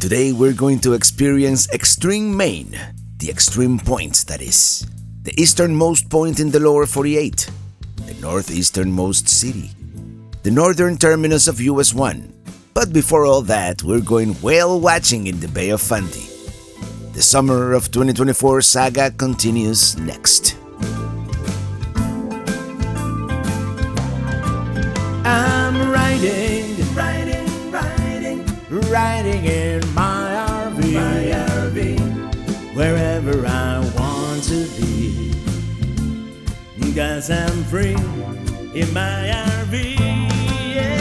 Today we're going to experience extreme Maine, the extreme point that is, the easternmost point in the lower 48, the northeasternmost city, the northern terminus of US 1. But before all that, we're going whale watching in the Bay of Fundy. The summer of 2024 saga continues next. I'm riding in my RV, wherever I want to be, 'cause I'm free in my RV, yeah.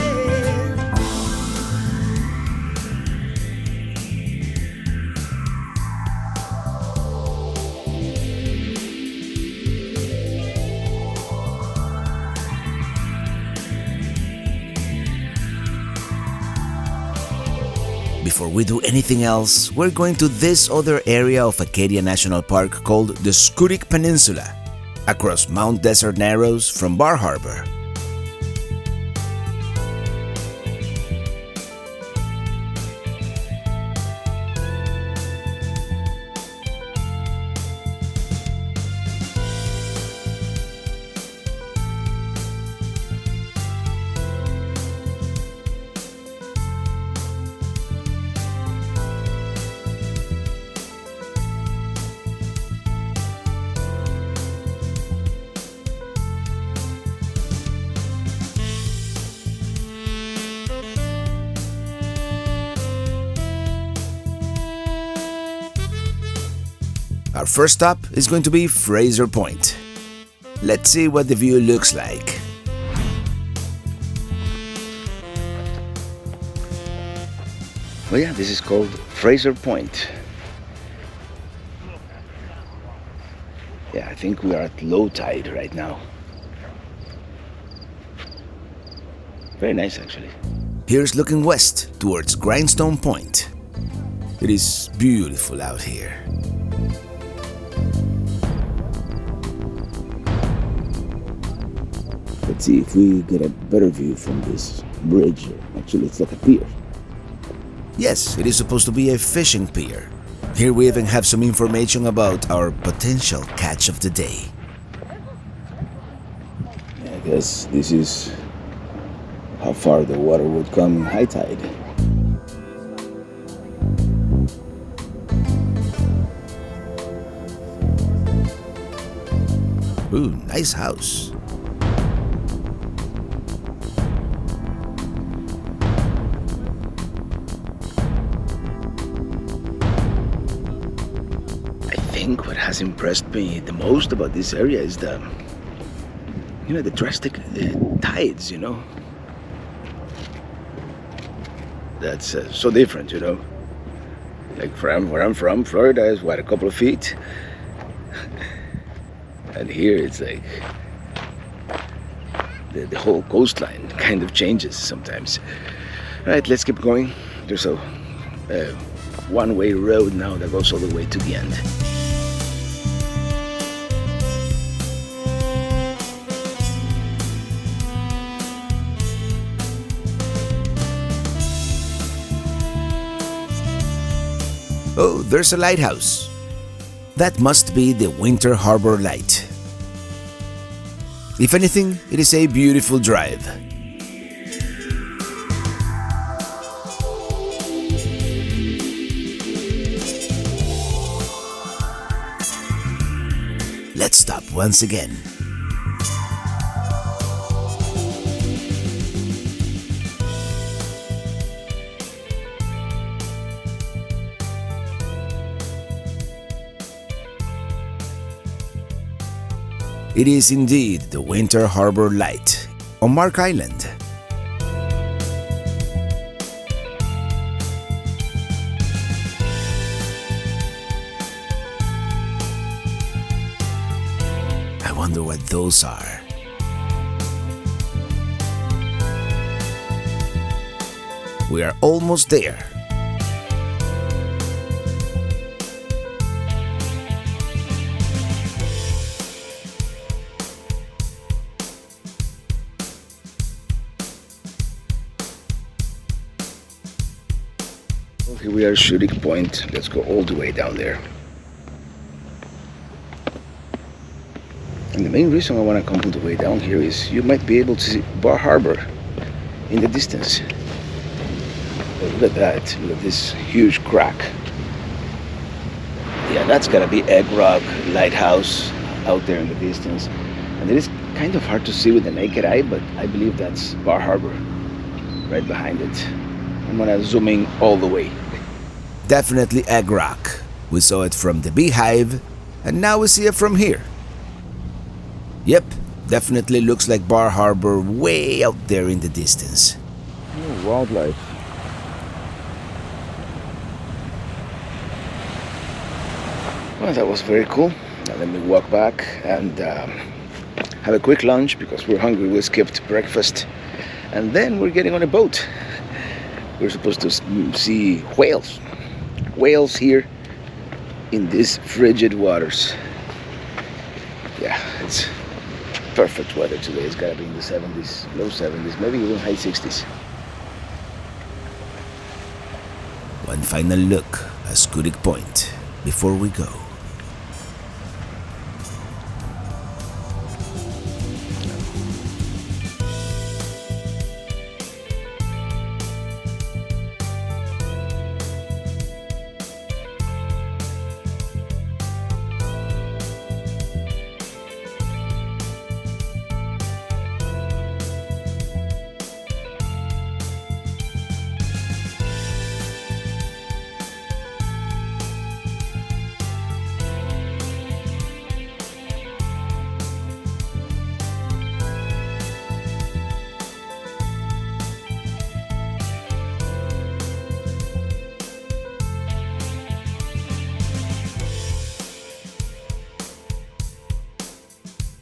Before we do anything else, we're going to this other area of Acadia National Park called the Schoodic Peninsula, across Mount Desert Narrows from Bar Harbor. Our first stop is going to be Fraser Point. Let's see what the view looks like. Well, yeah, this is called Fraser Point. Yeah, I think we are at low tide right now. Very nice, actually. Here's looking west towards Grindstone Point. It is beautiful out here. Let's see if we get a better view from this bridge. Actually, it's like a pier. Yes, it is supposed to be a fishing pier. Here we even have some information about our potential catch of the day. Yeah, I guess this is how far the water would come in high tide. Ooh, nice house. I think what has impressed me the most about this area is the drastic tides, That's so different, Like where I'm from, Florida is a couple of feet. And here it's like the whole coastline kind of changes sometimes. All right, let's keep going. There's a one-way road now that goes all the way to the end. Oh, there's a lighthouse. That must be the Winter Harbor Light. If anything, it is a beautiful drive. Let's stop once again. It is indeed the Winter Harbor Light on Mark Island. I wonder what those are. We are almost there. Here we are Schoodic Point. Let's go all the way down there. And the main reason I want to come all the way down here is you might be able to see Bar Harbor in the distance. But look at that, look at this huge crack. Yeah, that's gotta be Egg Rock, Lighthouse out there in the distance. And it is kind of hard to see with the naked eye, but I believe that's Bar Harbor right behind it. I'm gonna zoom in all the way. Definitely Egg Rock. We saw it from the Beehive, and now we see it from here. Yep, definitely looks like Bar Harbor way out there in the distance. Oh, wildlife. Well, that was very cool. Now let me walk back and have a quick lunch because we're hungry. We skipped breakfast. And then we're getting on a boat. We're supposed to see whales. Whales here in these frigid waters. Yeah, it's perfect weather today. It's gotta be in the 70s, low 70s, maybe even high 60s. One final look at Schoodic Point before we go.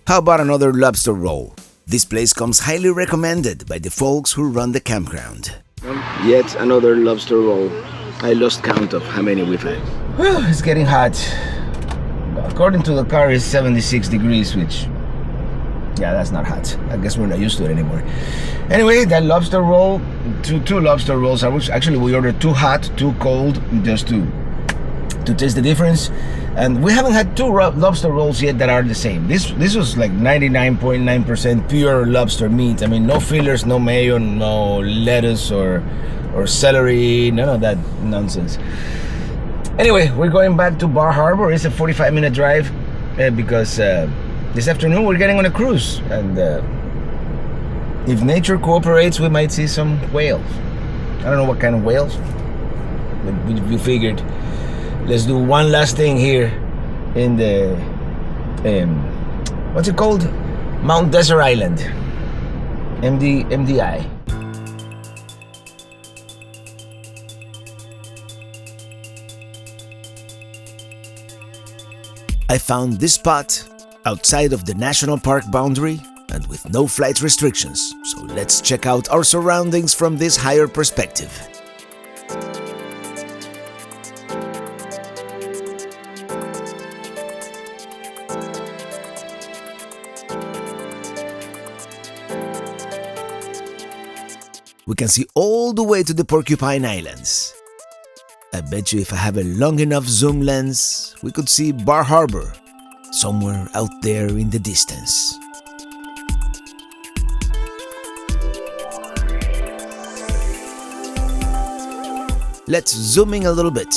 How about another lobster roll? This place comes highly recommended by the folks who run the campground. Yet another lobster roll. I lost count of how many we've had. Well, it's getting hot. According to the car, it's 76 degrees, which, yeah, that's not hot. I guess we're not used to it anymore. Anyway, that lobster roll, two lobster rolls. Actually, we ordered two hot, two cold, just to taste the difference. And we haven't had two lobster rolls yet that are the same. This was like 99.9% pure lobster meat. I mean, no fillers, no mayo, no lettuce or celery, none of that nonsense. Anyway, we're going back to Bar Harbor. It's a 45-minute drive because this afternoon we're getting on a cruise. And if nature cooperates, we might see some whales. I don't know what kind of whales, but we figured let's do one last thing here in the what's it called? Mount Desert Island, MDI. I found this spot outside of the national park boundary and with no flight restrictions, so let's check out our surroundings from this higher perspective. We can see all the way to the Porcupine Islands. I bet you if I have a long enough zoom lens, we could see Bar Harbor somewhere out there in the distance. Let's zoom in a little bit.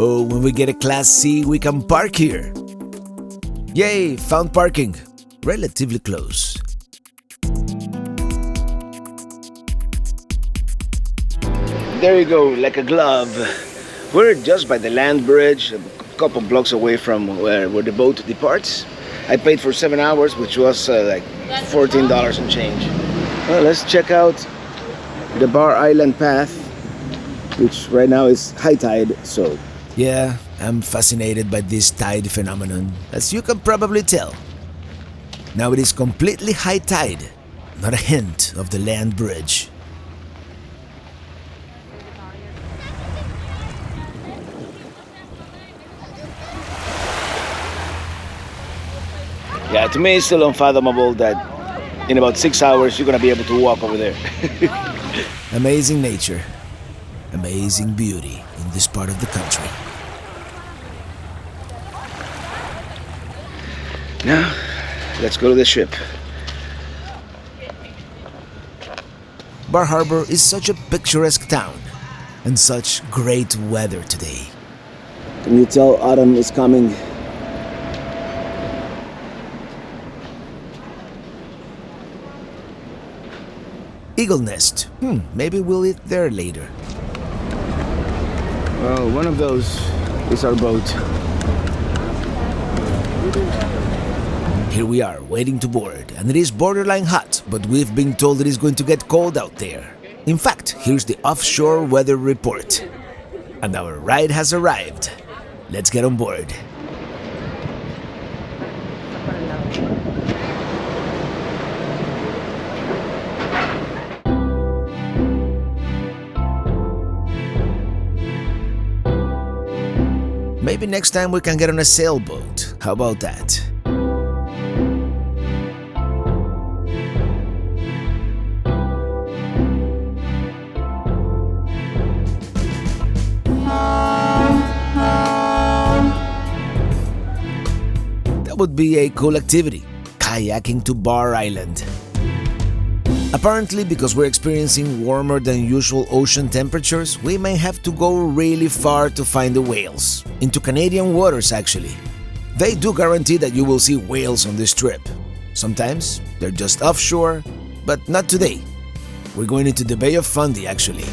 Oh, when we get a Class C, we can park here. Yay, found parking. Relatively close. there you go, like a glove. We're just by the land bridge, a couple blocks away from where the boat departs. I paid for 7 hours, which was like $14 and change. Well, let's check out the Bar Island path, which right now is high tide, so... Yeah, I'm fascinated by this tide phenomenon, as you can probably tell. Now it is completely high tide, not a hint of the land bridge. Yeah, to me it's still unfathomable that in about 6 hours you're gonna be able to walk over there. Amazing nature, amazing beauty in this part of the country. Now, let's go to the ship. Bar Harbor is such a picturesque town and such great weather today. Can you tell autumn is coming? Eagle nest. Maybe we'll eat there later. Oh, one of those is our boat. Here we are, waiting to board, and it is borderline hot, but we've been told it is going to get cold out there. In fact, here's the offshore weather report. And our ride has arrived. Let's get on board. Maybe next time we can get on a sailboat. How about that? That would be a cool activity, kayaking to Bar Island. Apparently, because we're experiencing warmer than usual ocean temperatures, we may have to go really far to find the whales. Into Canadian waters, actually. They do guarantee that you will see whales on this trip. Sometimes they're just offshore, but not today. We're going into the Bay of Fundy, actually.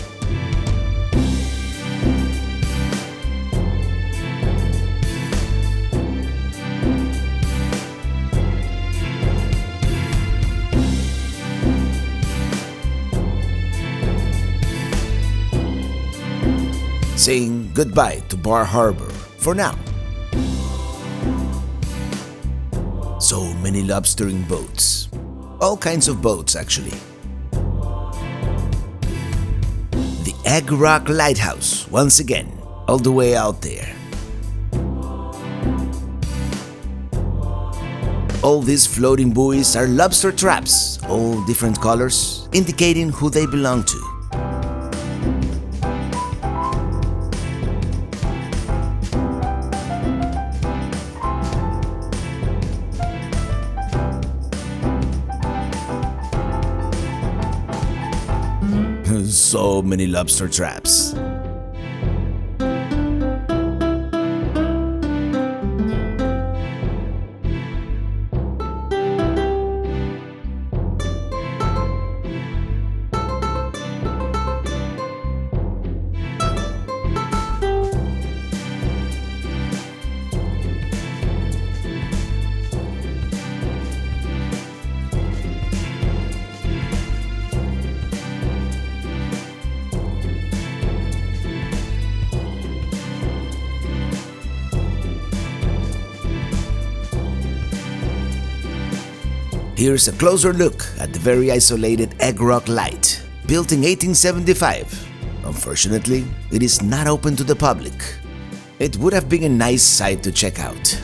Saying goodbye to Bar Harbor for now. So many lobstering boats. All kinds of boats, actually. The Egg Rock Lighthouse, once again, all the way out there. All these floating buoys are lobster traps, all different colors, indicating who they belong to. So many lobster traps. Here's a closer look at the very isolated Egg Rock Light, built in 1875. Unfortunately, it is not open to the public. It would have been a nice sight to check out.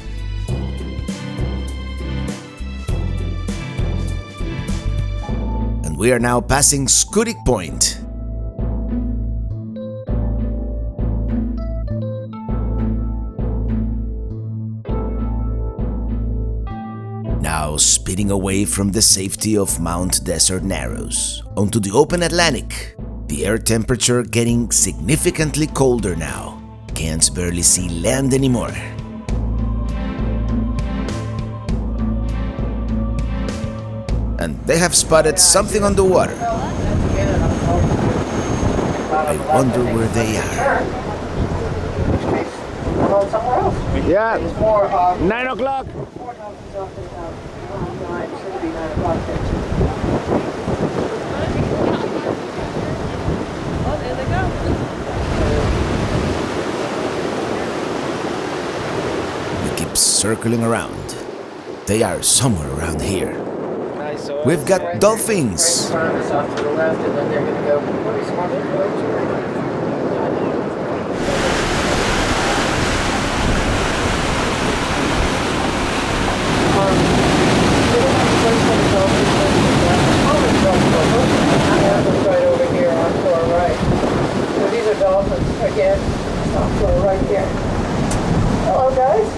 And we are now passing Schoodic Point. Now speeding away from the safety of Mount Desert Narrows onto the open Atlantic, the air temperature getting significantly colder now. Can't barely see land anymore. And they have spotted something on the water. I wonder where they are. Yeah, 9 o'clock. Oh, there they go. We keep circling around. They are somewhere around here. We've got dolphins. Right over here on shore right. So these are dolphins again. On shore right here. Hello guys.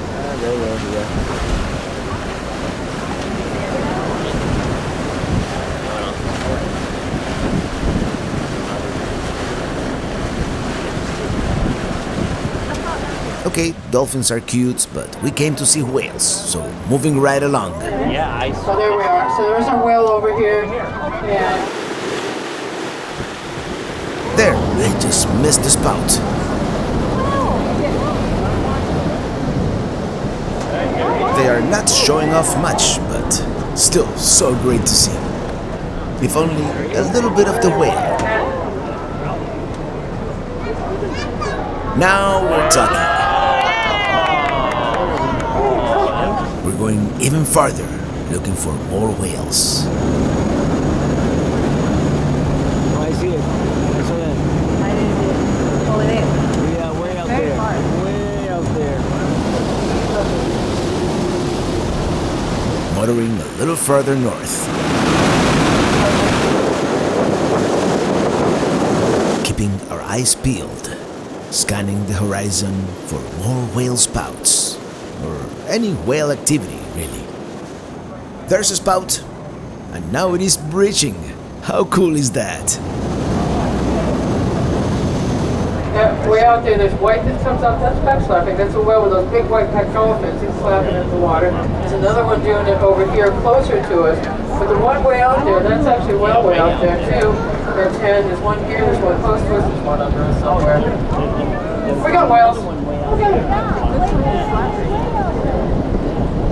Okay, dolphins are cute, but we came to see whales, so moving right along. Yeah, I saw. So there we are. So there's our whale over here. And There, they just missed the spout. They are not showing off much, but still so great to see. If only a little bit of the whale. Now we're talking. We're going even farther, looking for more whales. I see it. I saw that. I didn't do it. Oh, it is. Yeah, way out Very there. far. Way out there. Motoring a little further north. Keeping our eyes peeled, scanning the horizon for more whale spouts, or any whale activity, really. There's a spout, and now it is breaching. How cool is that? yeah, way out there, there's white that comes up. That's backslapping. That's a whale with those big white back dolphins. He's slapping into the water. There's another one doing it over here, closer to us. But the one way out there, that's actually whale way out there too. There's 10. There's one here. There's one close to us. There's one under us somewhere. We got whales. Okay.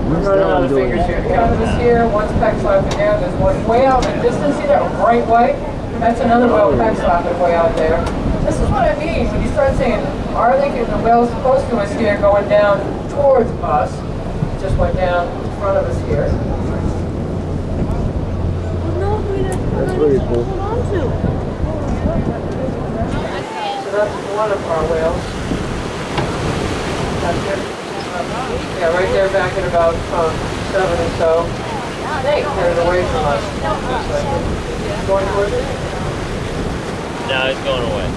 We're running out of fingers here. One of us here, one's pack slapping there. There's one way out in the distance. See that bright white? That's another whale pack slapping way out there. This is what I mean when you start saying, are they getting the whales close to us here going down towards us? Just went down in front of us here. That's pretty cool. So that's one of our whales. That's it. Yeah, right there back at about 7 or so. Snake headed away from us. Going towards it? No, it's going away.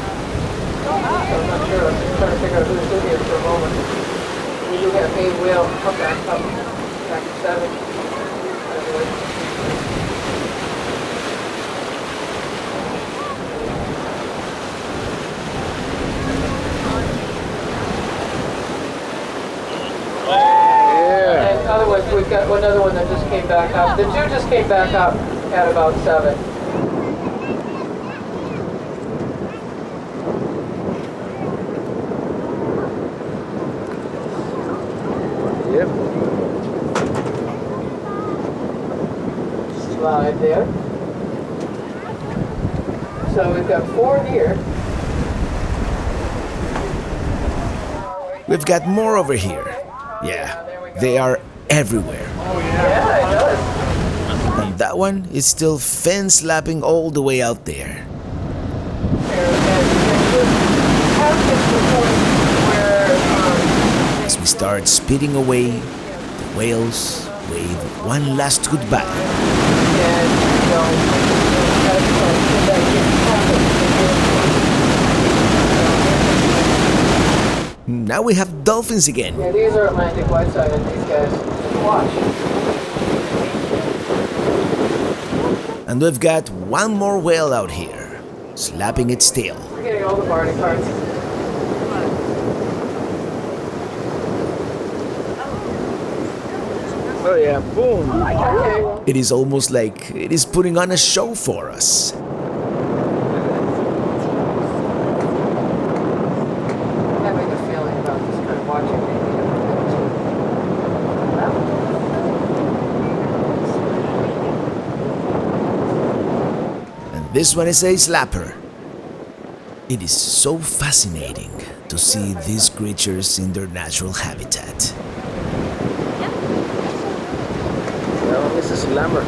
So I'm not sure. I'm just trying to figure out who's in here for a moment. We do have a Maine whale come back up. Back to 7. And otherwise, we've got another one that just came back up. The two just came back up at about 7. Yep. Slide there. So we've got 4 here. We've got more over here. Yeah, they are everywhere. Yeah, it does. And that one is still fin slapping all the way out there. As we start speeding away, the whales wave one last goodbye. Now we have dolphins again. Yeah, these are Atlantic white-sided, these guys. Watch. And we've got one more whale out here, slapping its tail. We're getting all the Barney cards. Oh yeah, boom. Okay. It is almost like it is putting on a show for us. This one is a slapper. It is so fascinating to see these creatures in their natural habitat. That one is a slammer.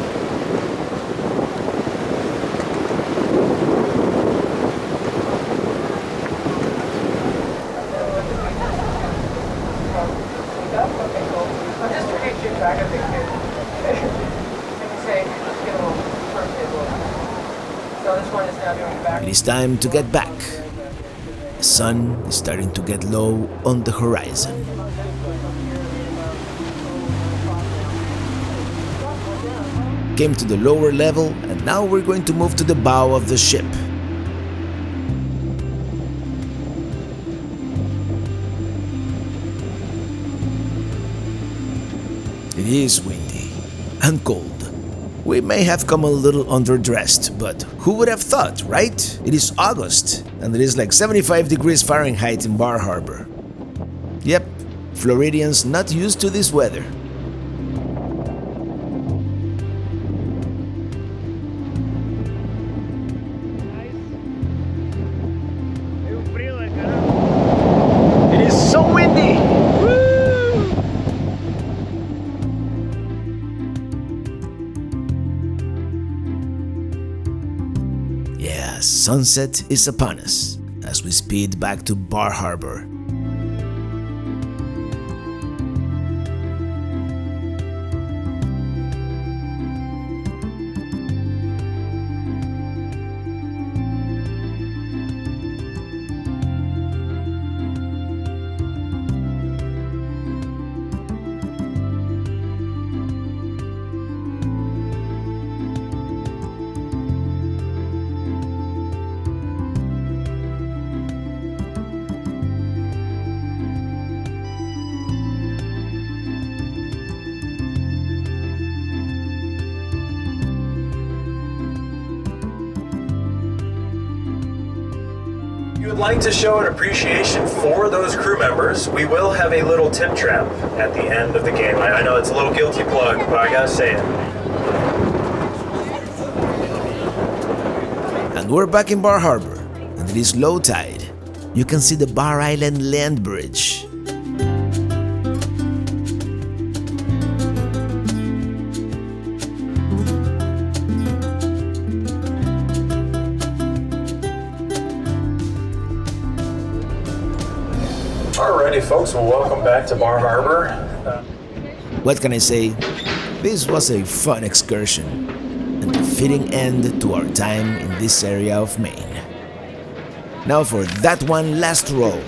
It is time to get back. The sun is starting to get low on the horizon. Came to the lower level, and now we're going to move to the bow of the ship. It is windy and cold. We may have come a little underdressed, but who would have thought, right? It is August, and it is like 75 degrees Fahrenheit in Bar Harbor. Yep, Floridians not used to this weather. It is so windy! Yeah, sunset is upon us as we speed back to Bar Harbor. If you would like to show an appreciation for those crew members, we will have a little tip trap at the end of the game. I know it's a little guilty plug, but I gotta say it. And we're back in Bar Harbor, and it is low tide. You can see the Bar Island land bridge. Alrighty folks, well welcome back to Bar Harbor. What can I say? This was a fun excursion, and a fitting end to our time in this area of Maine. Now for that one last roll.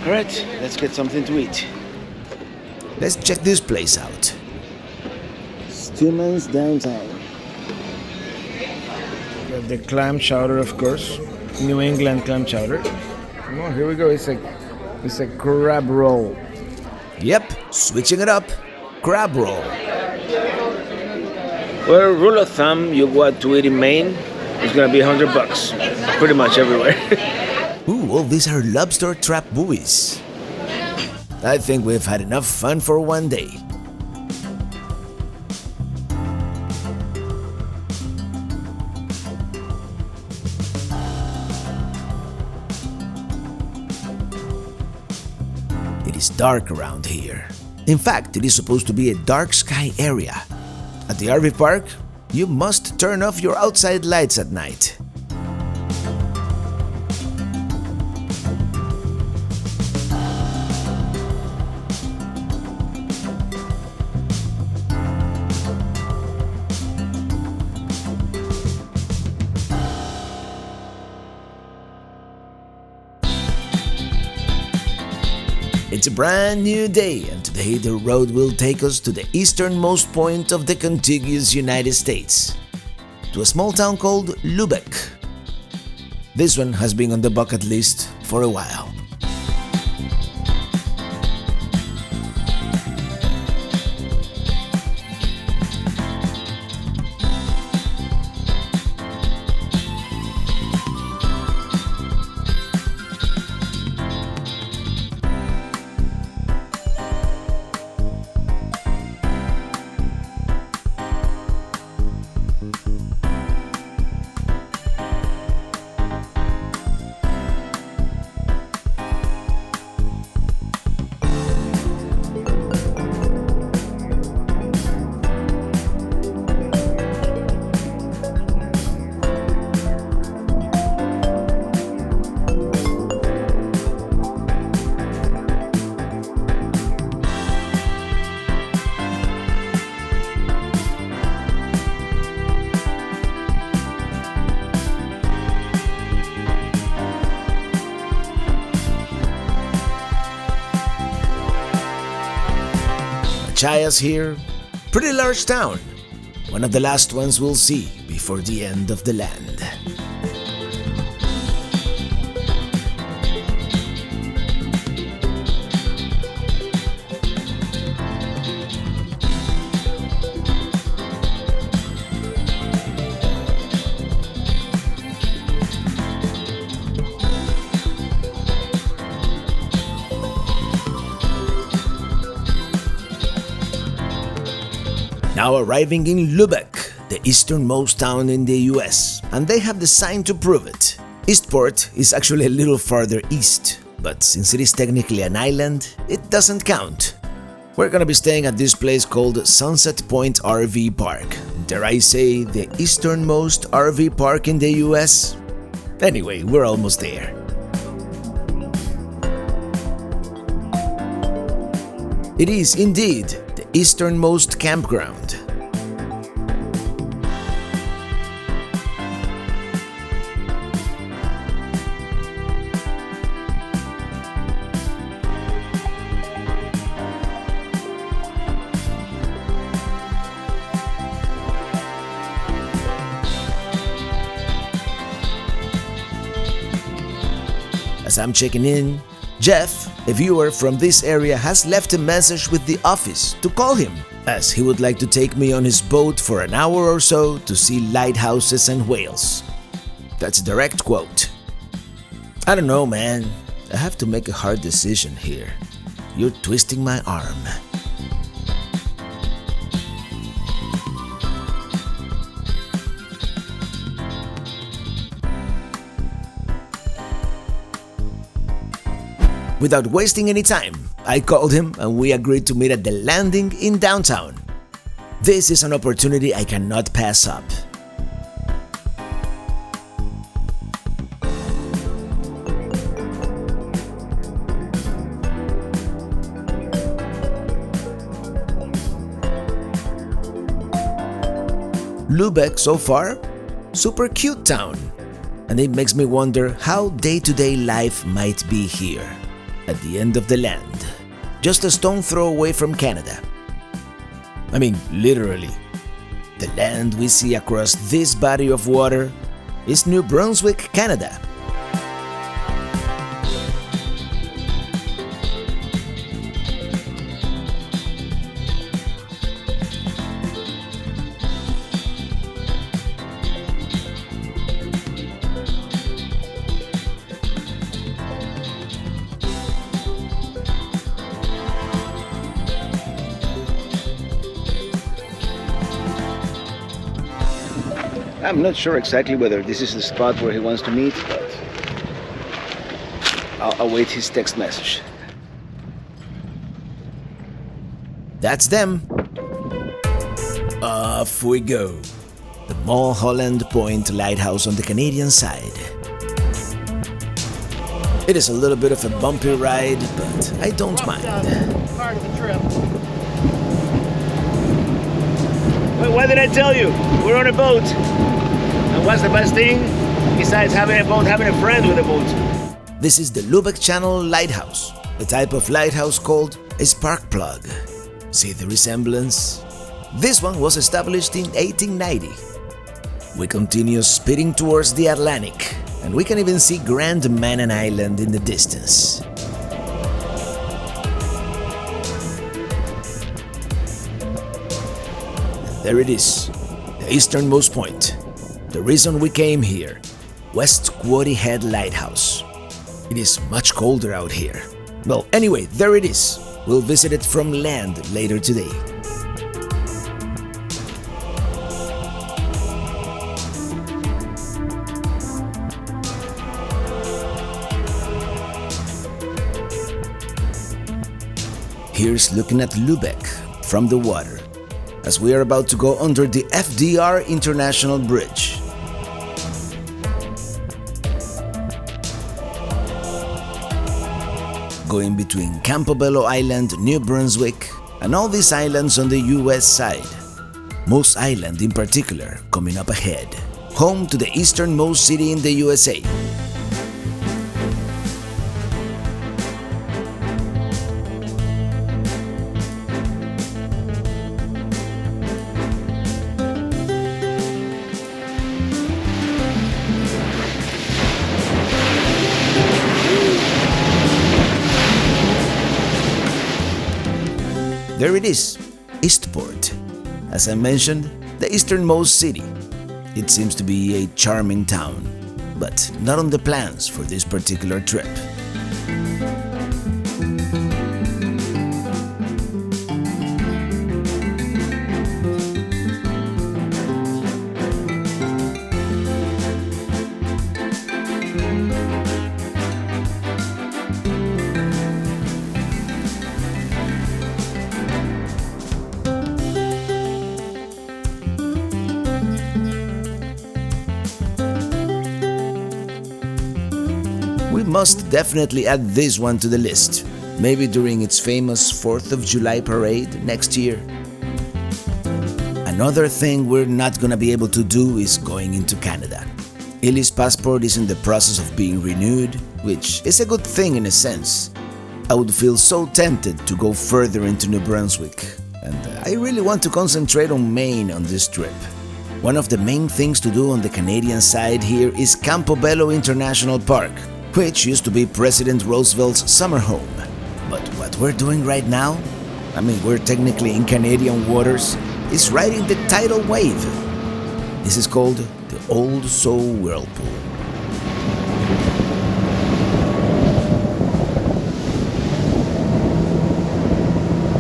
Alright, let's get something to eat. Let's check this place out. Stillman's Downtown. Got the clam chowder, of course. New England clam chowder. Oh, here we go. It's a crab roll. Yep, switching it up. Crab roll. Well, rule of thumb, you go out to eat in Maine, it's gonna be $100, pretty much everywhere. Ooh, all these are lobster trap buoys. I think we've had enough fun for one day. It is dark around here. In fact, it is supposed to be a dark sky area. At the RV park, you must turn off your outside lights at night. It's a brand new day, and today the road will take us to the easternmost point of the contiguous United States, to a small town called Lubec. This one has been on the bucket list for a while. Chayas here. Pretty large town. One of the last ones we'll see before the end of the land. Now arriving in Lubec, the easternmost town in the US, and they have the sign to prove it. Eastport is actually a little farther east, but since it is technically an island, it doesn't count. We're gonna be staying at this place called Sunset Point RV Park. Dare I say, the easternmost RV park in the US? Anyway, we're almost there. It is indeed the easternmost campground. As I'm checking in, Jeff, a viewer from this area, has left a message with the office to call him, as he would like to take me on his boat for an hour or so to see lighthouses and whales. That's a direct quote. I don't know, man. I have to make a hard decision here. You're twisting my arm. Without wasting any time, I called him and we agreed to meet at the landing in downtown. This is an opportunity I cannot pass up. Lubec so far? Super cute town. And it makes me wonder how day-to-day life might be here. At the end of the land, just a stone throw away from Canada. I mean, literally. The land we see across this body of water is New Brunswick, Canada. I'm not sure exactly whether this is the spot where he wants to meet, but I'll await his text message. That's them. Off we go. The Mulholland Point Lighthouse on the Canadian side. It is a little bit of a bumpy ride, but I don't mind. Part of the trip. What did I tell you? We're on a boat. And what's the best thing? Besides having a boat, having a friend with a boat. This is the Lubec Channel Lighthouse, a type of lighthouse called a spark plug. See the resemblance? This one was established in 1890. We continue speeding towards the Atlantic, and we can even see Grand Manan Island in the distance. There it is, the easternmost point. The reason we came here, West Quoddy Head Lighthouse. It is much colder out here. Well, anyway, there it is. We'll visit it from land later today. Here's looking at Lubec from the water, as we are about to go under the FDR International Bridge. Going between Campobello Island, New Brunswick, and all these islands on the US side. Moose Island in particular coming up ahead, home to the easternmost city in the USA. There it is, Eastport. As I mentioned, the easternmost city. It seems to be a charming town, but not on the plans for this particular trip. We must definitely add this one to the list, maybe during its famous 4th of July parade next year. Another thing we're not gonna be able to do is going into Canada. Illy's passport is in the process of being renewed, which is a good thing in a sense. I would feel so tempted to go further into New Brunswick, and I really want to concentrate on Maine on this trip. One of the main things to do on the Canadian side here is Campobello International Park, which used to be President Roosevelt's summer home. But what we're doing right now, I mean, we're technically in Canadian waters, is riding the tidal wave. This is called the Old Soul Whirlpool.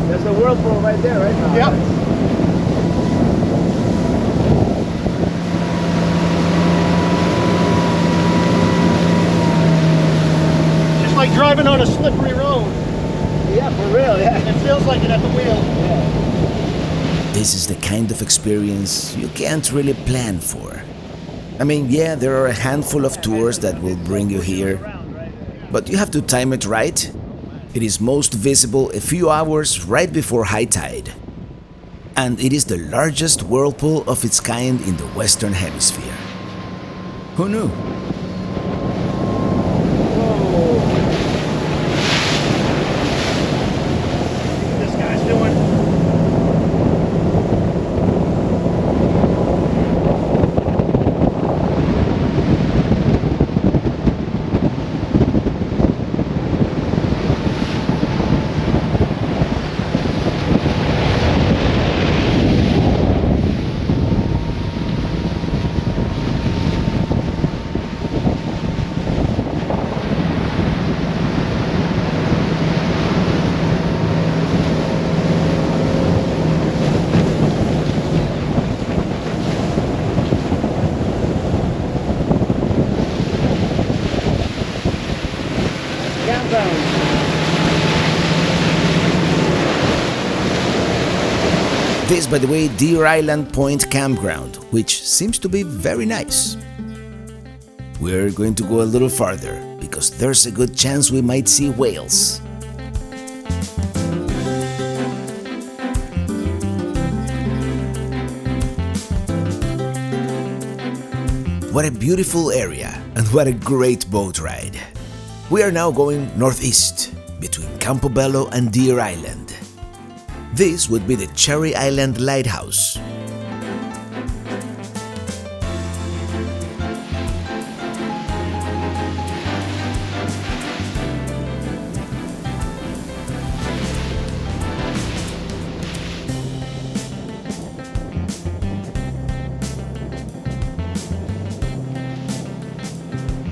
There's the Whirlpool right there, right now. Yep. Like driving on a slippery road. Yeah, for real, yeah. It feels like it at the wheel. This is the kind of experience you can't really plan for. I mean, yeah, there are a handful of tours that will bring you here, but you have to time it right. It is most visible a few hours right before high tide. And it is the largest whirlpool of its kind in the Western Hemisphere. Who knew? This, by the way, Deer Island Point Campground, which seems to be very nice. We're going to go a little farther, because there's a good chance we might see whales. What a beautiful area, and what a great boat ride. We are now going northeast, between Campobello and Deer Island. This would be the Cherry Island Lighthouse.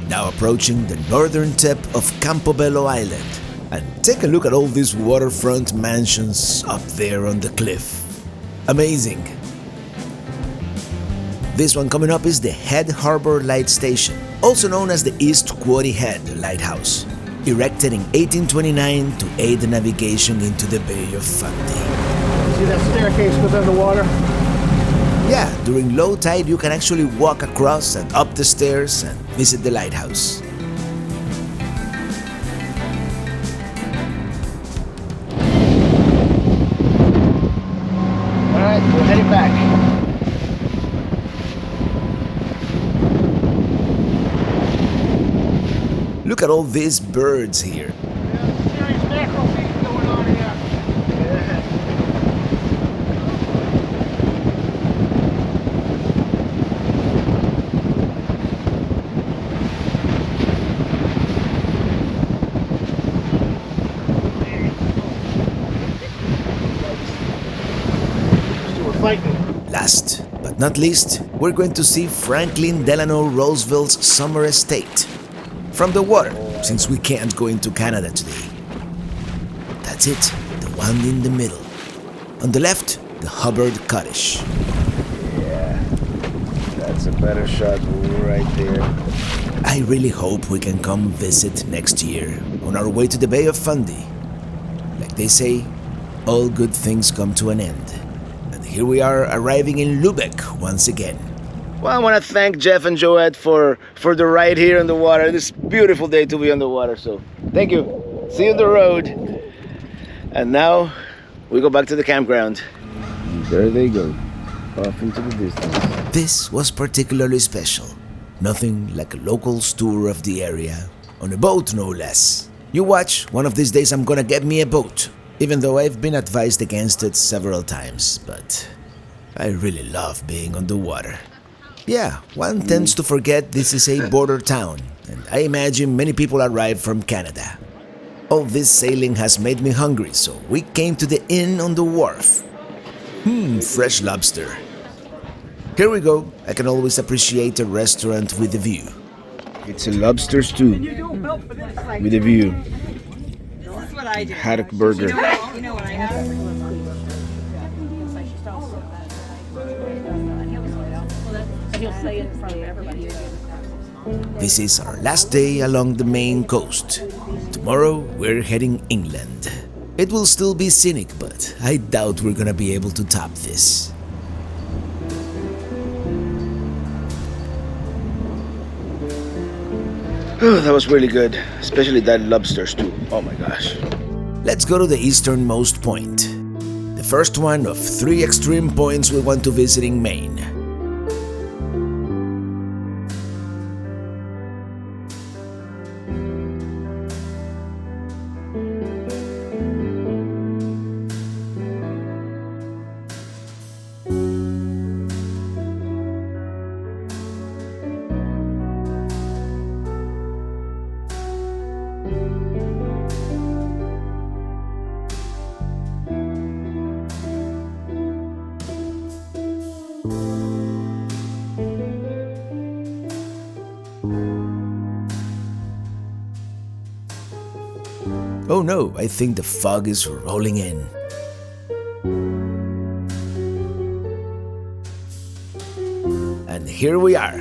Now approaching the northern tip of Campobello Island. And take a look at all these waterfront mansions up there on the cliff. Amazing! This one coming up is the Head Harbor Light Station, also known as the East Quoddy Head Lighthouse, erected in 1829 to aid the navigation into the Bay of Fundy. See that staircase goes underwater? Yeah, during low tide you can actually walk across and up the stairs and visit the lighthouse. We're heading back. Look at all these birds here. Serious mackerel feed going on here. fighting. Last but not least, we're going to see Franklin Delano Roosevelt's summer estate. From the water, since we can't go into Canada today. That's it, the one in the middle. On the left, the Hubbard Cottage. Yeah, that's a better shot right there. I really hope we can come visit next year on our way to the Bay of Fundy. Like they say, all good things come to an end. And here we are arriving in Lubec once again. Well, I want to thank Jeff and Joette for the ride here on the water. This beautiful day to be on the water, so thank you. See you on the road. And now we go back to the campground. There they go, off into the distance. This was particularly special. Nothing like a local's tour of the area, on a boat no less. You watch, one of these days I'm gonna get me a boat, even though I've been advised against it several times, but I really love being on the water. Yeah, one tends to forget this is a border town, and I imagine many people arrive from Canada. All this sailing has made me hungry, so we came to the inn on the wharf. Fresh lobster. Here we go. I can always appreciate a restaurant with a view. It's a lobster stew with a view. This is what I do. Haddock burger. You know what I have? He'll say it in front of everybody. This is our last day along the Maine coast. Tomorrow, we're heading inland. It will still be scenic, but I doubt we're gonna be able to top this. Oh, that was really good, especially that lobster stew. Oh my gosh. Let's go to the easternmost point. The first one of 3 extreme points we want to visit in Maine. Oh no, I think the fog is rolling in. And here we are.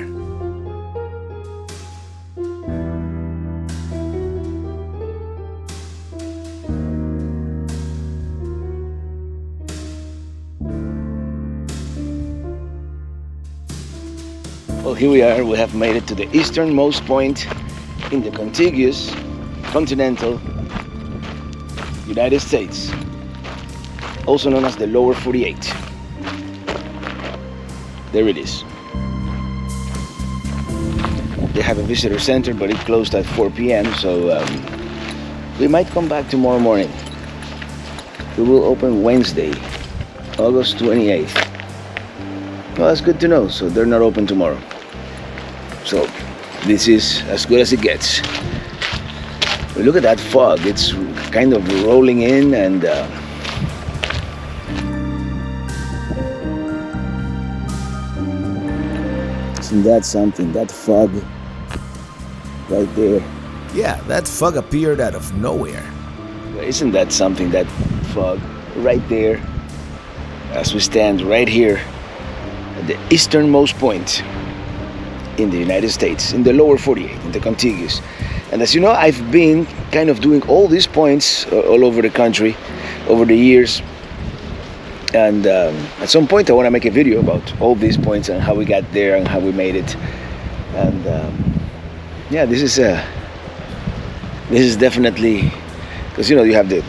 Well, here we are. We have made it to the easternmost point in the contiguous continental United States, also known as the lower 48. There it is. They have a visitor center, but it closed at 4 p.m., so we might come back tomorrow morning. We will open Wednesday, August 28th. Well, that's good to know, so they're not open tomorrow. So this is as good as it gets. But look at that fog, it's kind of rolling in, and isn't that something, that fog right there? Yeah, that fog appeared out of nowhere. Isn't that something, that fog right there, as we stand right here at the easternmost point in the United States, in the lower 48, in the contiguous. And as you know, I've been kind of doing all these points all over the country over the years. And at some point I want to make a video about all these points and how we got there and how we made it. And yeah, this is definitely, because you know, you have the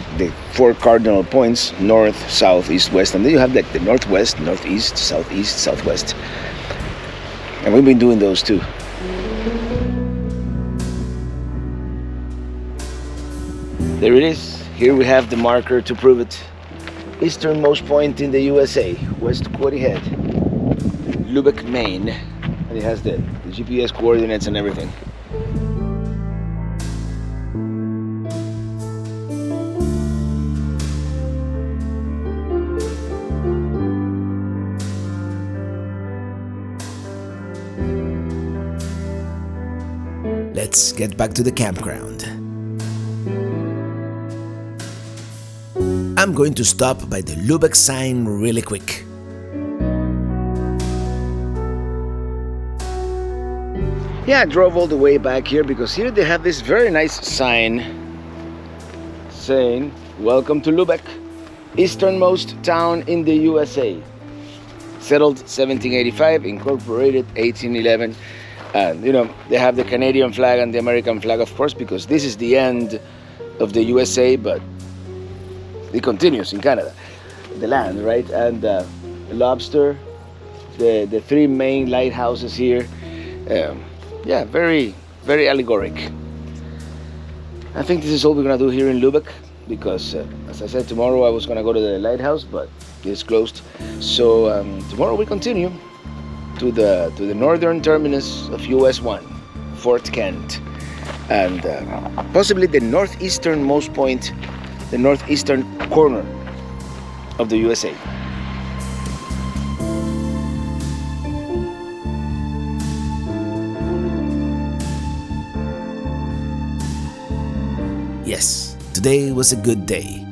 4 cardinal points: north, south, east, west, and then you have like the northwest, northeast, southeast, southwest. And we've been doing those too. There it is. Here we have the marker to prove it. Easternmost point in the USA, West Quoddy Head, Lubec, Maine. And it has the GPS coordinates and everything. let's get back to the campground. I'm going to stop by the Lubec sign really quick. Yeah, I drove all the way back here because here they have this very nice sign saying, "Welcome to Lubec, easternmost town in the USA. Settled 1785, incorporated 1811." And you know, they have the Canadian flag and the American flag, of course, because this is the end of the USA, but it continues in Canada, the land, right? And Lobster, the three main lighthouses here. Yeah, very, very allegoric. I think this is all we're gonna do here in Lubec because, as I said, tomorrow I was gonna go to the Lighthouse, but it's closed. So tomorrow we continue to the northern terminus of US 1, Fort Kent, and possibly the northeasternmost point, the northeastern corner of the USA. Yes, today was a good day.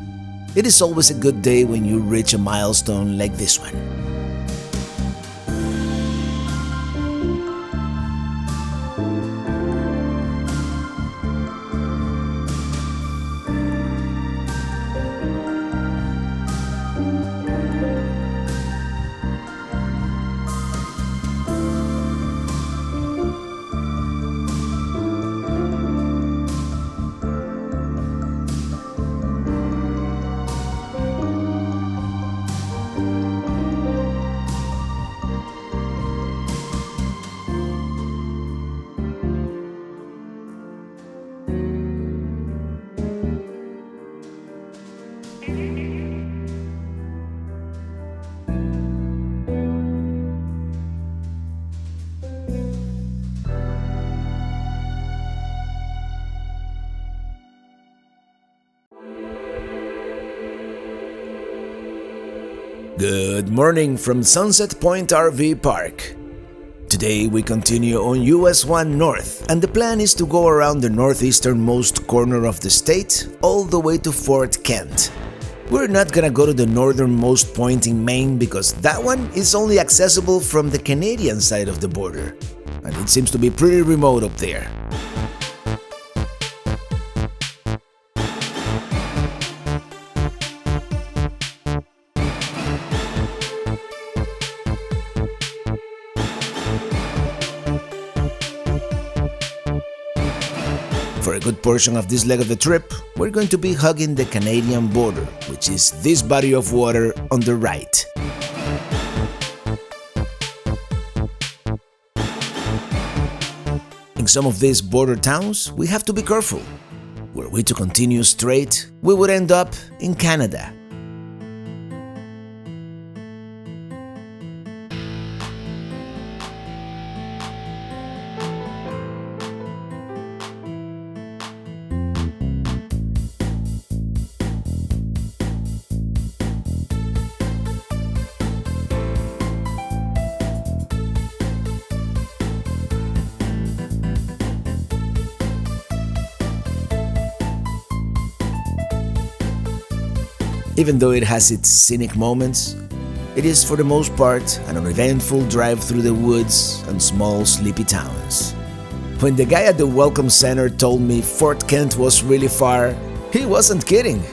It is always a good day when you reach a milestone like this one. Good morning from Sunset Point RV Park. Today we continue on US 1 North, and the plan is to go around the northeasternmost corner of the state all the way to Fort Kent. We're not gonna go to the northernmost point in Maine because that one is only accessible from the Canadian side of the border, and it seems to be pretty remote up there. For a good portion of this leg of the trip, we're going to be hugging the Canadian border, which is this body of water on the right. In some of these border towns, we have to be careful. Were we to continue straight, we would end up in Canada. Even though it has its scenic moments, it is for the most part an uneventful drive through the woods and small sleepy towns. When the guy at the Welcome Center told me Fort Kent was really far, he wasn't kidding.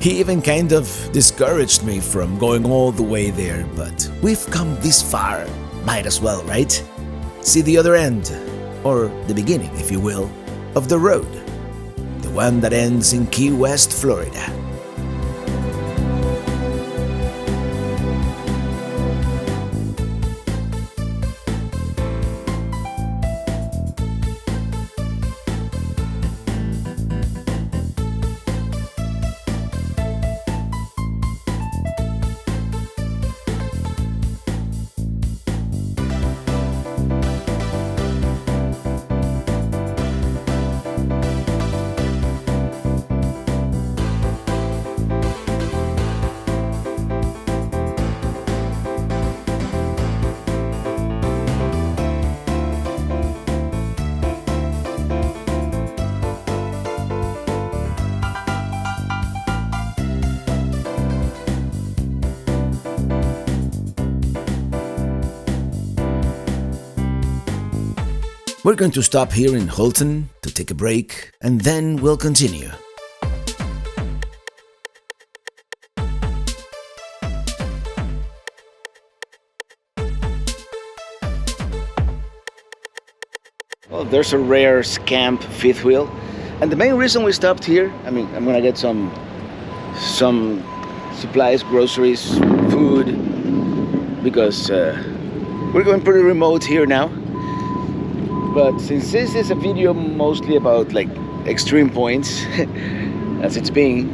He even kind of discouraged me from going all the way there, but we've come this far, might as well, right? See the other end, or the beginning, if you will, of the road, the one that ends in Key West, Florida. We're going to stop here in Holton to take a break, and then we'll continue. Well, there's a rare scamp fifth wheel, and the main reason we stopped here, I mean, I'm gonna get some supplies, groceries, food, because we're going pretty remote here now. But since this is a video mostly about like extreme points, as it's being,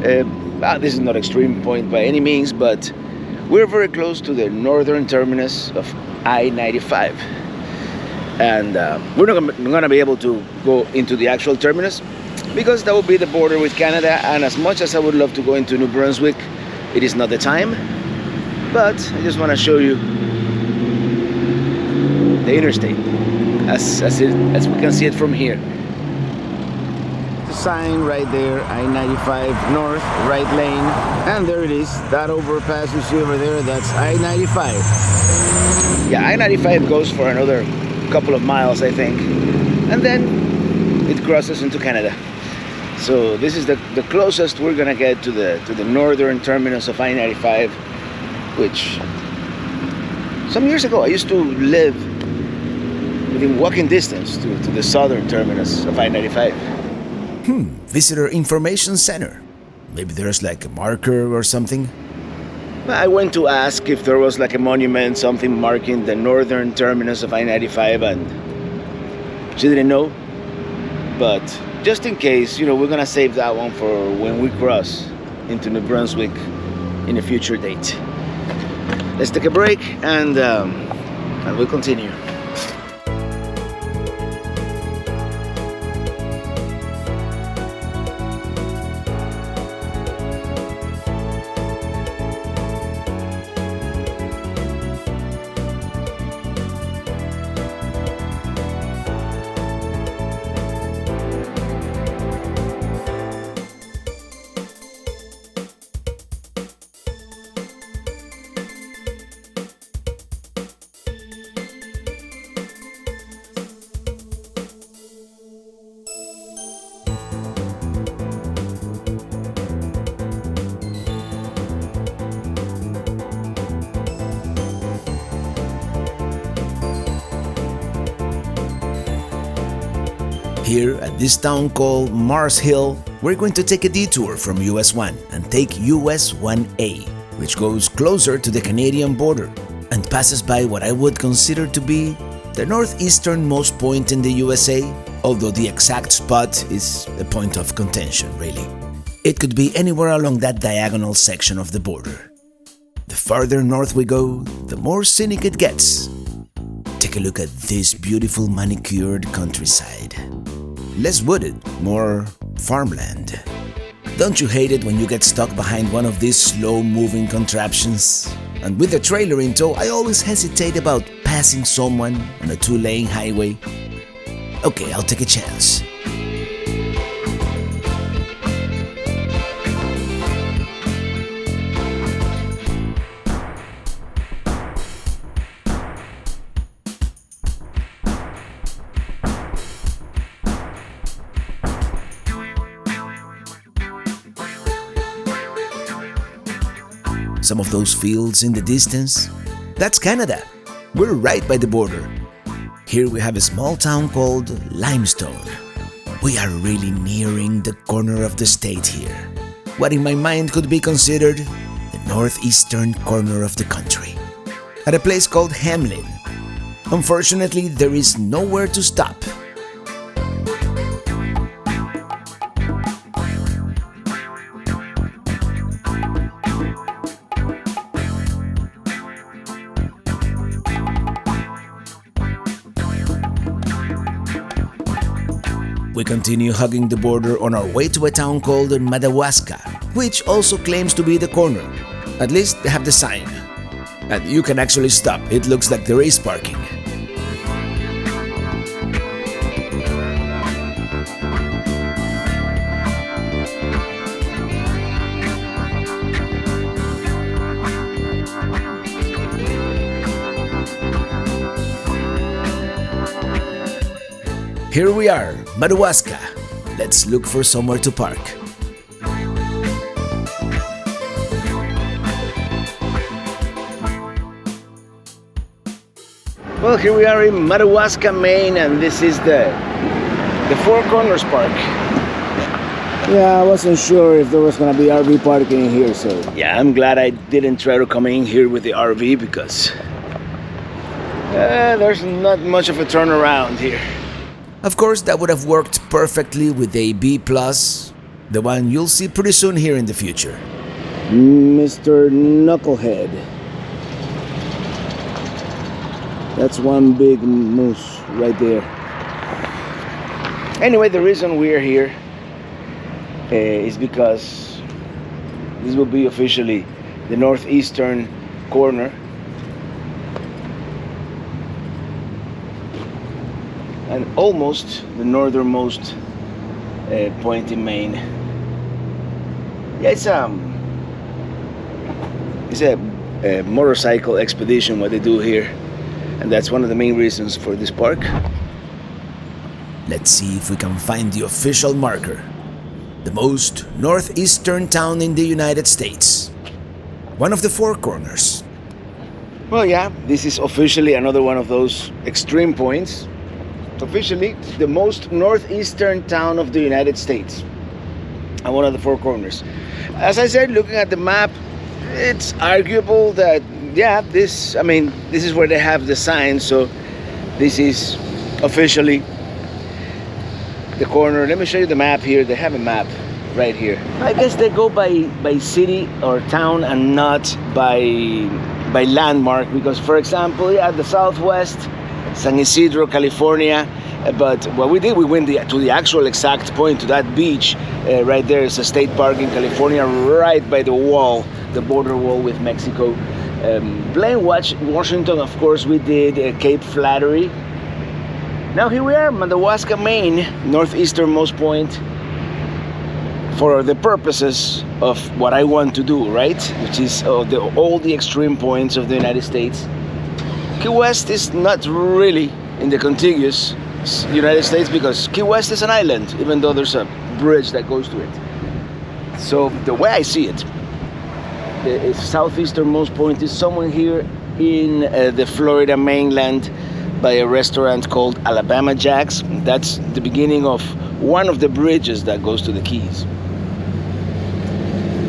this is not extreme point by any means, but we're very close to the northern terminus of I-95. And we're not gonna be able to go into the actual terminus because that would be the border with Canada, and as much as I would love to go into New Brunswick, it is not the time. But I just want to show you the interstate as we can see it from here. The sign right there, I-95 north, right lane, and there it is. That overpass you see over there, that's I-95. Yeah, I-95 goes for another couple of miles, I think, and then it crosses into Canada. So this is the closest we're gonna get to the northern terminus of I-95, which some years ago I used to live within walking distance to the southern terminus of I-95. Visitor Information Center. Maybe there's like a marker or something. I went to ask if there was like a monument, something marking the northern terminus of I-95, and she didn't know. But just in case, you know, we're gonna save that one for when we cross into New Brunswick in a future date. Let's take a break and we'll continue. Here at this town called Mars Hill, we're going to take a detour from US 1 and take US 1A, which goes closer to the Canadian border and passes by what I would consider to be the northeasternmost point in the USA, although the exact spot is a point of contention, really. It could be anywhere along that diagonal section of the border. The farther north we go, the more scenic it gets. Take a look at this beautiful manicured countryside. Less wooded, more farmland. Don't you hate it when you get stuck behind one of these slow-moving contraptions? And with a trailer in tow, I always hesitate about passing someone on a two-lane highway. Okay, I'll take a chance. Some of those fields in the distance, that's Canada. We're right by the border. Here we have a small town called Limestone. We are really nearing the corner of the state here. What in my mind could be considered the northeastern corner of the country. At a place called Hamlin. Unfortunately, there is nowhere to stop. We continue hugging the border on our way to a town called Madawaska, which also claims to be the corner. At least they have the sign. And you can actually stop. It looks like there is parking. Here we are, Madawaska. Let's look for somewhere to park. Well, here we are in Madawaska, Maine, and this is the Four Corners Park. Yeah, I wasn't sure if there was gonna be RV parking in here, so... Yeah, I'm glad I didn't try to come in here with the RV because there's not much of a turnaround here. Of course, that would have worked perfectly with a B+, the one you'll see pretty soon here in the future. Mr. Knucklehead. That's one big moose right there. Anyway, the reason we're here is because this will be officially the northeastern corner and almost the northernmost point in Maine. Yeah, it's a motorcycle expedition what they do here, and that's one of the main reasons for this park. Let's see if we can find the official marker. The most northeastern town in the United States. One of the Four Corners. Well, yeah, this is officially another one of those extreme points. Officially, the most northeastern town of the United States. And one of the Four Corners. As I said, looking at the map, it's arguable that, yeah, this is where they have the sign, so this is officially the corner. Let me show you the map here. They have a map right here. I guess they go by city or town and not by landmark, because, for example, yeah, the southwest, San Isidro, California. But what we did, we went to the actual exact point, to that beach right there. Is a state park in California, right by the wall, the border wall with Mexico. Blaine, Washington, of course, we did Cape Flattery. Now here we are, Madawaska, Maine, northeasternmost point, for the purposes of what I want to do, right? Which is all the extreme points of the United States. Key West is not really in the contiguous United States because Key West is an island, even though there's a bridge that goes to it. So the way I see it, the southeasternmost point is somewhere here in the Florida mainland, by a restaurant called Alabama Jack's. That's the beginning of one of the bridges that goes to the Keys.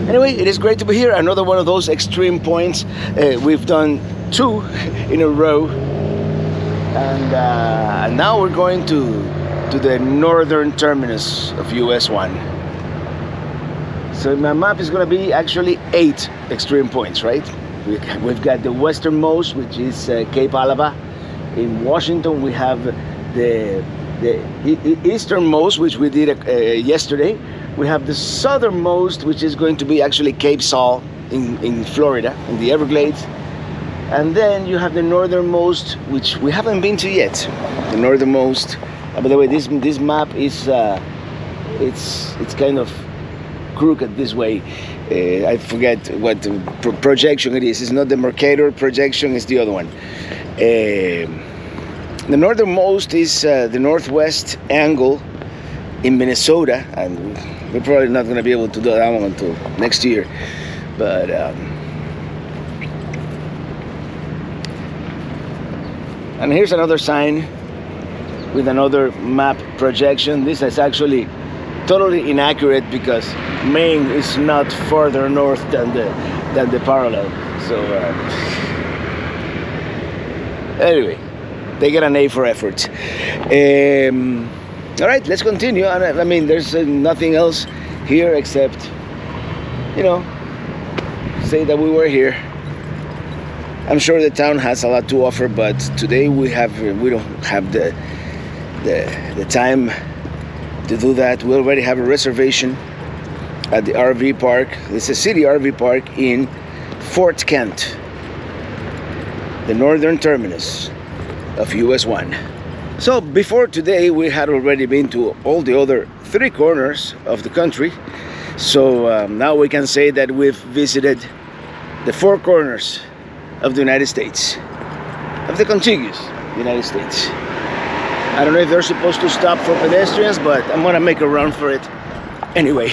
Anyway, it is great to be here. Another one of those extreme points. We've done 2 in a row, and now we're going to the northern terminus of US 1. So my map is going to be actually 8 extreme points, right? We've got the westernmost, which is Cape Alaba. In Washington, we have the easternmost, which we did yesterday. We have the southernmost, which is going to be actually Cape Sal in Florida, in the Everglades. And then you have the northernmost, which we haven't been to yet. The northernmost. By the way, this map is it's kind of crooked this way. I forget what projection it is. It's not the Mercator projection, it's the other one. The northernmost is the northwest angle in Minnesota, and we're probably not going to be able to do that one until next year. But and here's another sign with another map projection. This is actually totally inaccurate because Maine is not further north than the parallel. So anyway, they get an A for effort. All right, let's continue. I mean, there's nothing else here except, say that we were here. I'm sure the town has a lot to offer, but today we don't have the time to do that. We already have a reservation at the RV park. It's a city RV park in Fort Kent, the northern terminus of US 1. So before today, we had already been to all the other 3 corners of the country. So now we can say that we've visited the 4 corners of the United States, of the contiguous United States. I don't know if they're supposed to stop for pedestrians, but I'm gonna make a run for it anyway.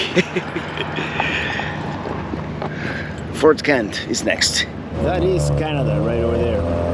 Fort Kent is next. That is Canada right over there.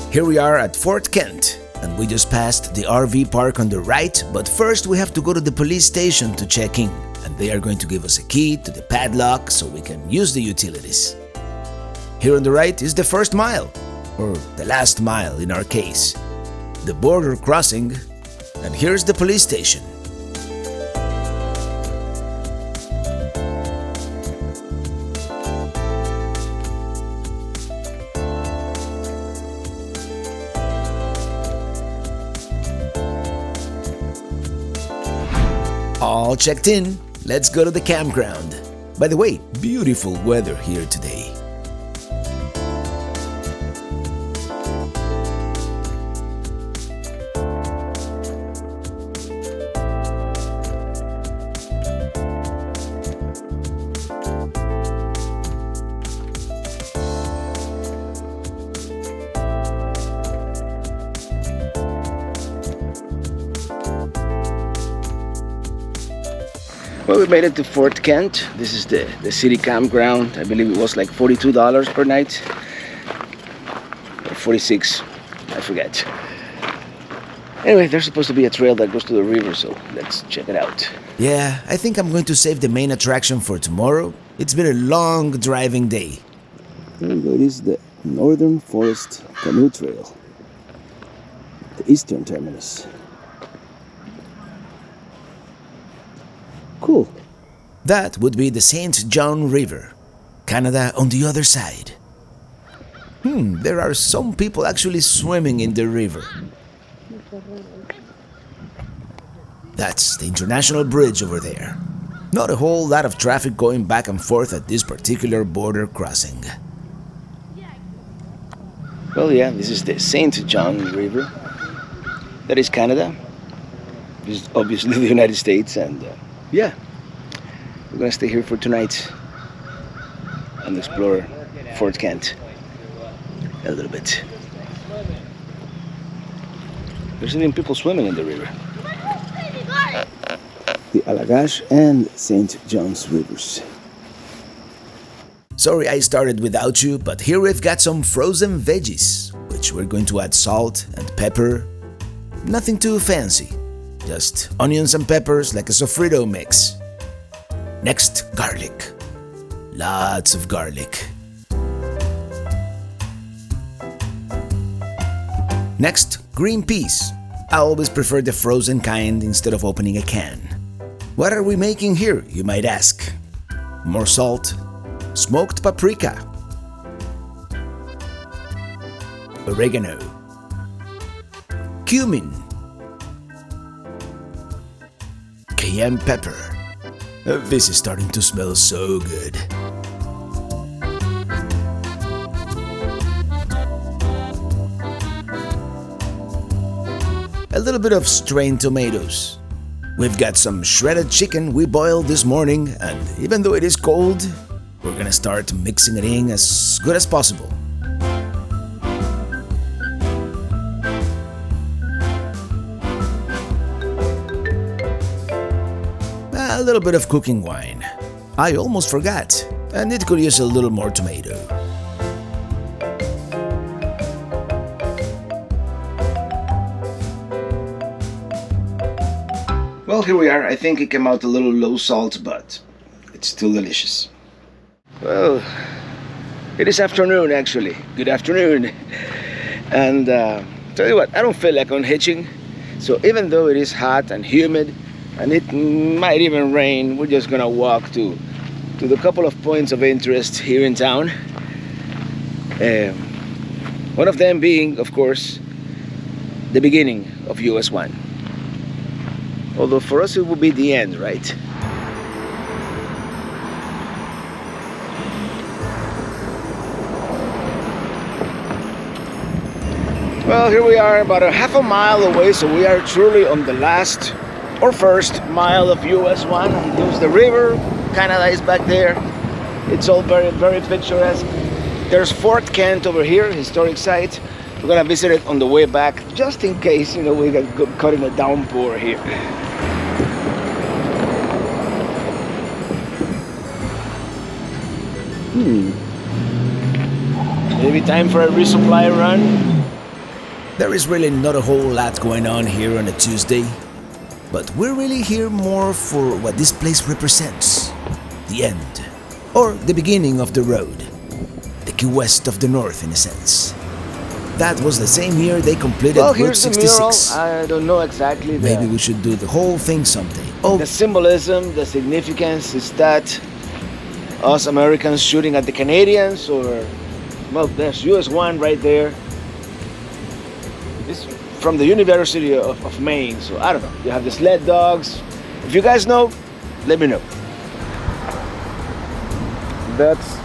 Here we are at Fort Kent, and we just passed the RV park on the right, but first we have to go to the police station to check in, and they are going to give us a key to the padlock so we can use the utilities. Here on the right is the first mile, or the last mile in our case, the border crossing, and here's the police station. All checked in, let's go to the campground. By the way, beautiful weather here today. Well, we made it to Fort Kent. This is the city campground. I believe it was like $42 per night. Or 46, I forget. Anyway, there's supposed to be a trail that goes to the river, so let's check it out. Yeah, I think I'm going to save the main attraction for tomorrow. It's been a long driving day. There we go, it is the Northern Forest Canoe Trail. The eastern terminus. Cool. That would be the St. John River, Canada on the other side. There are some people actually swimming in the river. That's the international bridge over there. Not a whole lot of traffic going back and forth at this particular border crossing. Well, yeah, this is the St. John River. That is Canada. This is obviously the United States, and yeah, we're gonna stay here for tonight and explore Fort Kent a little bit. There's even people swimming in the river. The Allagash and St. John's rivers. Sorry I started without you, but here we've got some frozen veggies, which we're going to add salt and pepper. Nothing too fancy, just onions and peppers like a sofrito mix. Next, garlic. Lots of garlic. Next, green peas. I always prefer the frozen kind instead of opening a can. What are we making here, you might ask? More salt, smoked paprika, oregano, cumin, cayenne pepper. This is starting to smell so good. A little bit of strained tomatoes. We've got some shredded chicken we boiled this morning, and even though it is cold, we're gonna start mixing it in as good as possible. A little bit of cooking wine. I almost forgot, and it could use a little more tomato. Well, here we are. I think it came out a little low salt, but it's still delicious. Well, it is afternoon actually. Good afternoon. And tell you what, I don't feel like unhitching So even though it is hot and humid, and it might even rain, we're just gonna walk to the couple of points of interest here in town. One of them being, of course, the beginning of US 1. Although for us it will be the end, right? Well, here we are about a half a mile away, so we are truly on the last or first mile of US 1. There's the river, Canada is back there. It's all very, very picturesque. There's Fort Kent over here, historic site. We're gonna visit it on the way back, just in case, you know, we get caught in a downpour here. Maybe time for a resupply run. There is really not a whole lot going on here on a Tuesday, but we're really here more for what this place represents. The end, or the beginning of the road. The Key West of the North, in a sense. That was the same year they completed Route Here's 66. the mural. I don't know exactly Maybe we should do the whole thing someday. The symbolism, the significance, is that us Americans shooting at the Canadians, or, well, there's US 1 right there. It's from the University of Maine, so I don't know. You have the sled dogs. If you guys know, let me know. That's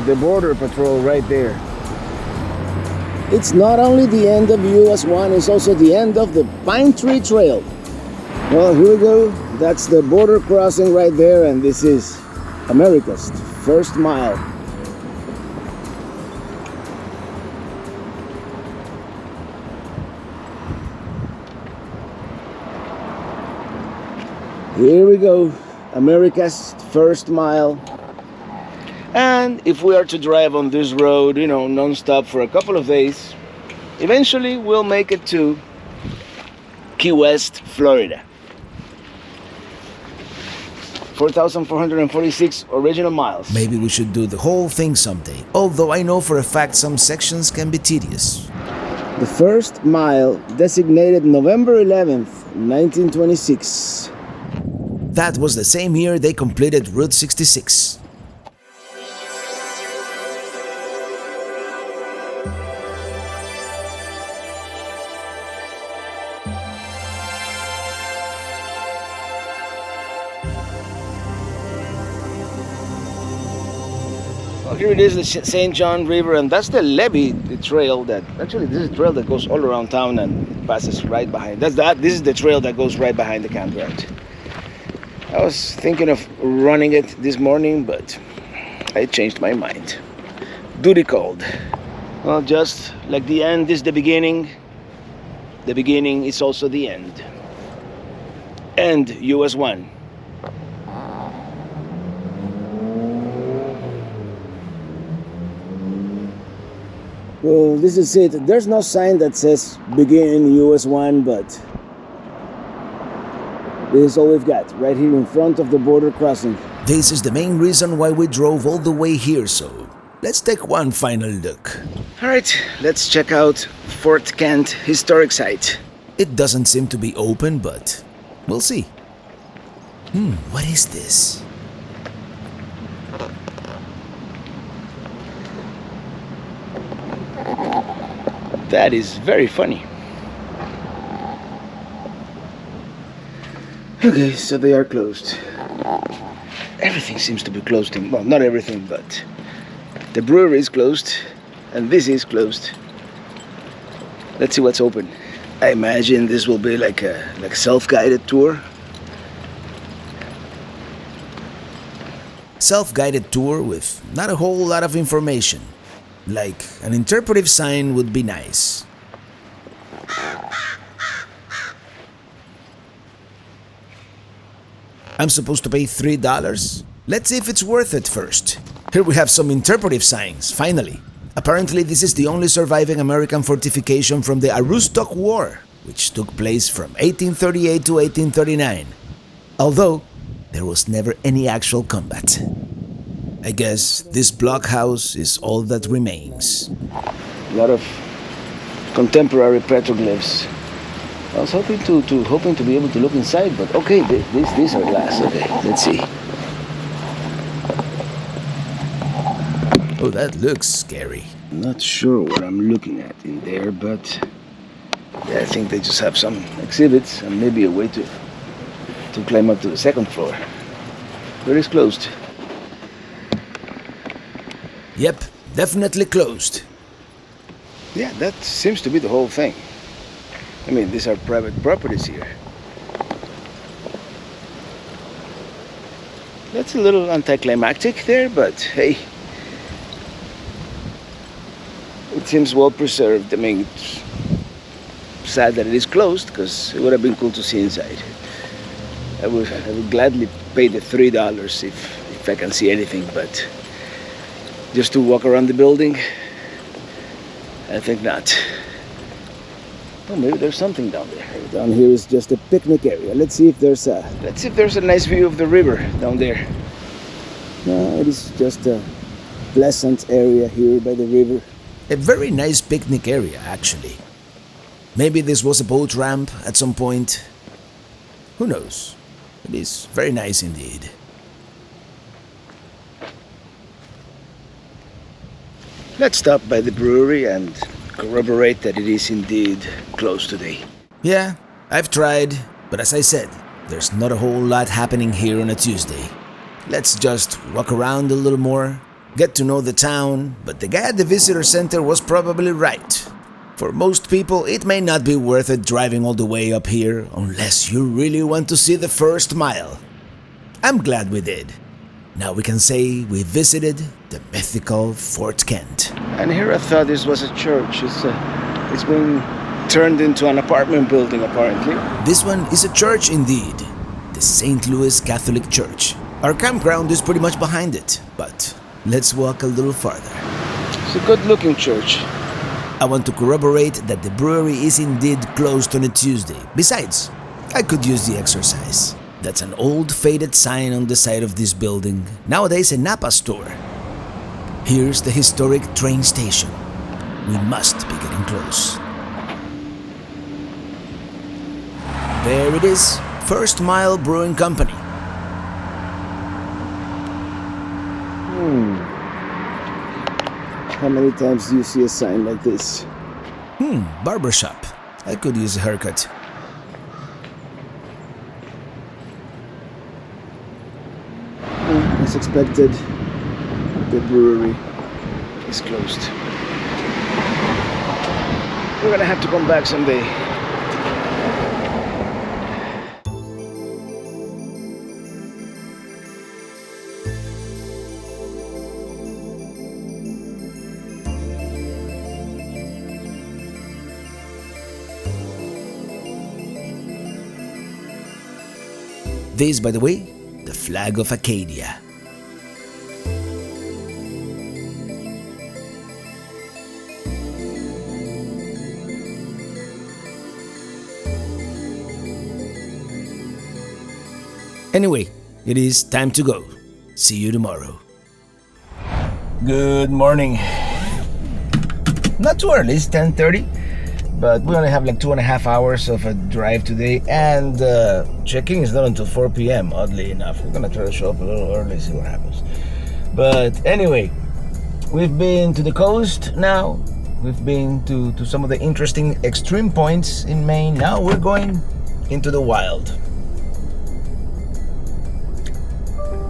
the border patrol right there. It's not only the end of US 1, it's also the end of the Pine Tree Trail. Well, here we go. That's the border crossing right there, and this is America's first mile. Here we go, America's first mile. And if we are to drive on this road, you know, non-stop for a couple of days, eventually we'll make it to Key West, Florida. 4,446 original miles. Maybe we should do the whole thing someday, although I know for a fact some sections can be tedious. The first mile, designated November 11th, 1926. That was the same year they completed Route 66. Well, here it is, the St. John River, and that's the levee, the trail that, actually this is a trail that goes all around town and passes right behind. This is the trail that goes right behind the campground. I was thinking of running it this morning, but I changed my mind. Duty called. Well, just like the end is the beginning is also the end. End US 1. Well, this is it. There's no sign that says begin US 1, but this is all we've got right here in front of the border crossing. This is the main reason why we drove all the way here, so let's take one final look. Alright, let's check out Fort Kent Historic Site. It doesn't seem to be open, but we'll see. What is this? That is very funny. Okay, so they are closed. Everything seems to be closed. Well, not everything, but the brewery is closed, and this is closed. Let's see what's open. I imagine this will be like a self-guided tour. Self-guided tour with not a whole lot of information. Like an interpretive sign would be nice. I'm supposed to pay $3? Let's see if it's worth it first. Here we have some interpretive signs, finally. Apparently this is the only surviving American fortification from the Aroostook War, which took place from 1838 to 1839. Although, there was never any actual combat. I guess this blockhouse is all that remains. A lot of contemporary petroglyphs. I was hoping to be able to look inside, but okay, these are glass. Okay, let's see. Oh, that looks scary. Not sure what I'm looking at in there, but yeah, I think they just have some exhibits and maybe a way to climb up to the second floor. But it's closed. Yep, definitely closed. Yeah, that seems to be the whole thing. I mean, these are private properties here. That's a little anticlimactic there, but hey, it seems well preserved. I mean, it's sad that it is closed because it would have been cool to see inside. I would gladly pay the $3 if I can see anything, but just to walk around the building, I think not. Oh, maybe there's something down there. Down here is just a picnic area. Let's see if there's a nice view of the river down there. No, it is just a pleasant area here by the river. A very nice picnic area, actually. Maybe this was a boat ramp at some point. Who knows? It is very nice indeed. Let's stop by the brewery and corroborate that it is indeed closed today. Yeah, I've tried, but as I said, there's not a whole lot happening here on a Tuesday. Let's just walk around a little more, get to know the town, but the guy at the visitor center was probably right. For most people, it may not be worth it driving all the way up here unless you really want to see the first mile. I'm glad we did. Now we can say we visited the mythical Fort Kent. And here I thought this was a church. It's been turned into an apartment building, apparently. This one is a church indeed, the St. Louis Catholic Church. Our campground is pretty much behind it, but let's walk a little farther. It's a good-looking church. I want to corroborate that the brewery is indeed closed on a Tuesday. Besides, I could use the exercise. That's an old faded sign on the side of this building, nowadays a Napa store. Here's the historic train station. We must be getting close. There it is, First Mile Brewing Company. How many times do you see a sign like this? Barbershop. I could use a haircut. As expected, the brewery is closed. We're gonna have to come back someday. This, by the way, the flag of Acadia. Anyway, it is time to go. See you tomorrow. Good morning. Not too early, it's 10:30, but we only have like 2.5 hours of a drive today, and check-in is not until 4 p.m. oddly enough. We're gonna try to show up a little early, see what happens. But anyway, we've been to the coast now. We've been to some of the interesting extreme points in Maine. Now we're going into the wild.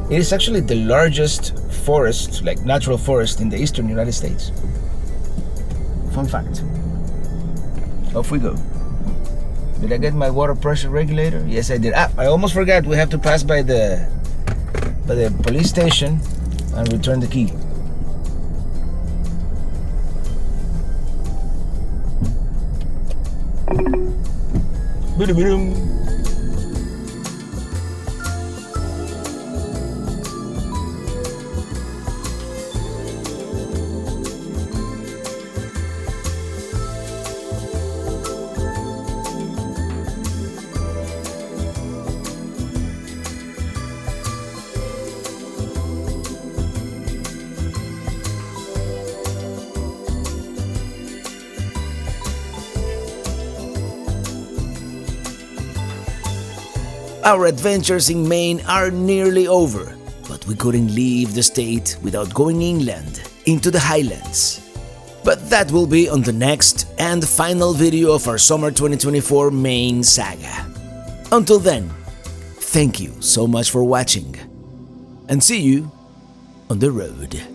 It is actually the largest forest, like natural forest, in the eastern United States. Fun fact. Off we go. Did I get my water pressure regulator? Yes, I did. I almost forgot. We have to pass by the police station and return the key. Boom. Our adventures in Maine are nearly over, but we couldn't leave the state without going inland into the Highlands. But that will be on the next and final video of our summer 2024 Maine saga. Until then, thank you so much for watching, and see you on the road.